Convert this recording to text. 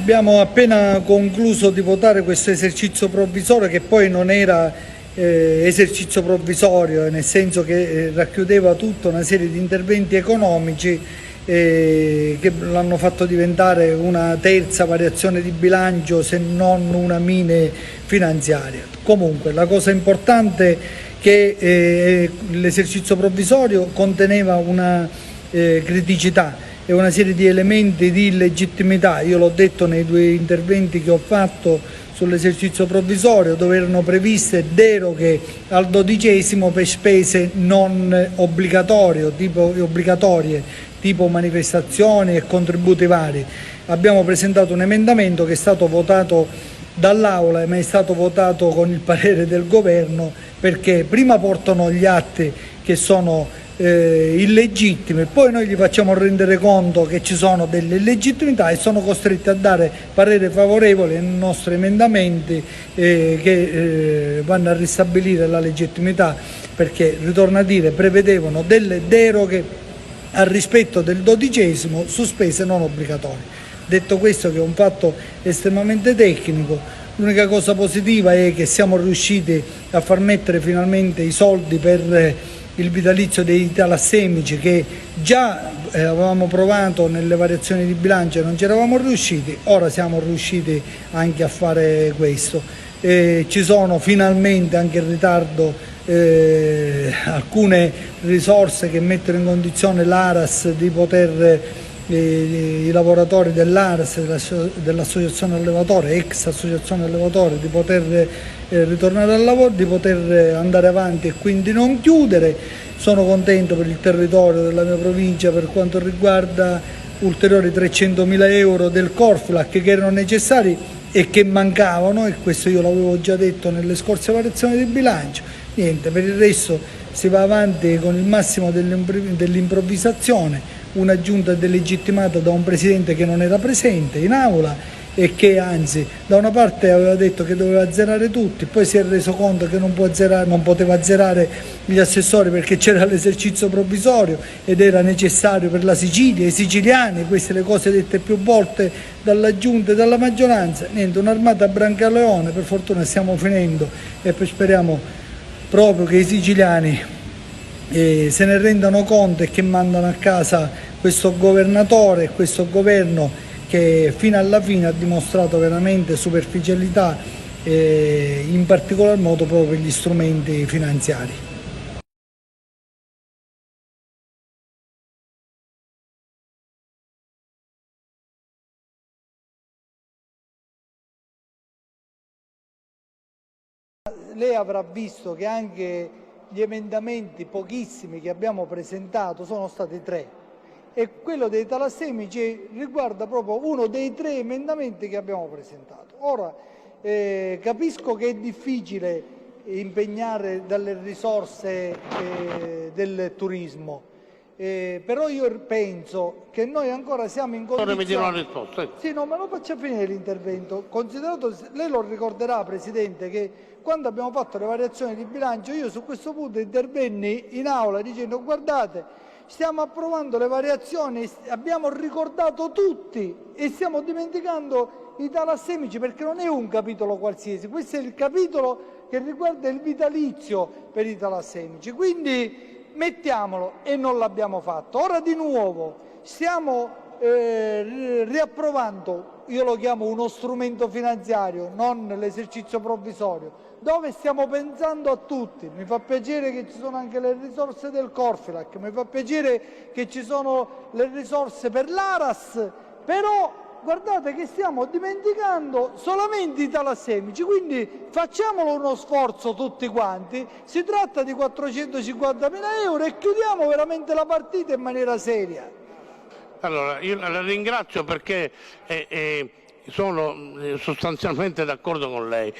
Abbiamo appena concluso di votare questo esercizio provvisorio che poi non era esercizio provvisorio, nel senso che racchiudeva tutta una serie di interventi economici che l'hanno fatto diventare una terza variazione di bilancio, se non una mini finanziaria. Comunque la cosa importante è che l'esercizio provvisorio conteneva una criticità e una serie di elementi di illegittimità. Io l'ho detto nei due interventi che ho fatto sull'esercizio provvisorio, dove erano previste deroghe al 12° per spese non obbligatorie, tipo manifestazioni e contributi vari. Abbiamo presentato un emendamento che è stato votato dall'Aula, ma è stato votato con il parere del Governo, perché prima portano gli atti che sono illegittimi, poi noi gli facciamo rendere conto che ci sono delle illegittimità e sono costretti a dare parere favorevole ai nostri emendamenti che vanno a ristabilire la legittimità, perché, ritorno a dire, prevedevano delle deroghe al rispetto del 12° su spese non obbligatorie. Detto questo, che è un fatto estremamente tecnico, l'unica cosa positiva è che siamo riusciti a far mettere finalmente i soldi per il vitalizio dei talassemici, che già avevamo provato nelle variazioni di bilancio e non ci eravamo riusciti. Ora siamo riusciti anche a fare questo. Ci sono finalmente, anche in ritardo, alcune risorse che mettono in condizione l'ARAS di poter, i lavoratori dell'ARAS, dell'associazione allevatore, ex associazione allevatore, di poter ritornare al lavoro, di poter andare avanti e quindi non chiudere. Sono contento per il territorio della mia provincia per quanto riguarda ulteriori 300.000 euro del Corflac che erano necessari e che mancavano, e questo io l'avevo già detto nelle scorse variazioni di bilancio. Niente, per il resto si va avanti con il massimo dell'improvvisazione, una giunta delegittimata da un presidente che non era presente in aula e che anzi da una parte aveva detto che doveva azzerare tutti, poi si è reso conto che non poteva azzerare gli assessori perché c'era l'esercizio provvisorio ed era necessario per la Sicilia, i siciliani, queste le cose dette più volte dalla giunta e dalla maggioranza. Niente, un'armata a Brancaleone, per fortuna stiamo finendo e speriamo proprio che i siciliani se ne rendano conto e che mandano a casa questo governatore e questo governo che fino alla fine ha dimostrato veramente superficialità, in particolar modo proprio per gli strumenti finanziari. Lei avrà visto che anche gli emendamenti pochissimi che abbiamo presentato sono stati 3. E quello dei talassemici riguarda proprio uno dei 3 emendamenti che abbiamo presentato. Ora, capisco che è difficile impegnare dalle risorse del turismo, però io penso che noi ancora siamo in condizione... Ora mi dia una risposta. Sì, no, me lo faccia finire l'intervento. Considerato, lei lo ricorderà, Presidente, che quando abbiamo fatto le variazioni di bilancio io su questo punto intervenni in aula dicendo: guardate, stiamo approvando le variazioni, abbiamo ricordato tutti e stiamo dimenticando i talassemici, perché non è un capitolo qualsiasi, questo è il capitolo che riguarda il vitalizio per i talassemici, quindi mettiamolo, e non l'abbiamo fatto. Ora di nuovo stiamo riapprovando, io lo chiamo uno strumento finanziario, non l'esercizio provvisorio, dove stiamo pensando a tutti. Mi fa piacere che ci sono anche le risorse del Corfilac, mi fa piacere che ci sono le risorse per l'ARAS, però guardate che stiamo dimenticando solamente i talassemici, quindi facciamolo uno sforzo tutti quanti, si tratta di 450.000 euro e chiudiamo veramente la partita in maniera seria. Allora, io la ringrazio perché sono sostanzialmente d'accordo con lei.